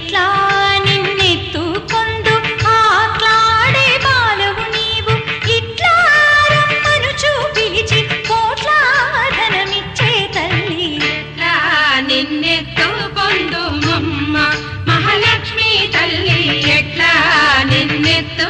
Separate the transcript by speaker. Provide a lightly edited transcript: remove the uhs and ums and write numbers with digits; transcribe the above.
Speaker 1: ఎట్లా నిన్నెత్తుకొందు ఆట్లాడే బాలవు నీవు ఇట్లా రమ్మనుచు పిలిచి కోట్లాధనమిచ్చే తల్లి
Speaker 2: ఎట్లా నిన్నెత్తుకొందు మమ్మ మహాలక్ష్మి తల్లి ఎట్లా నిన్నెత్తు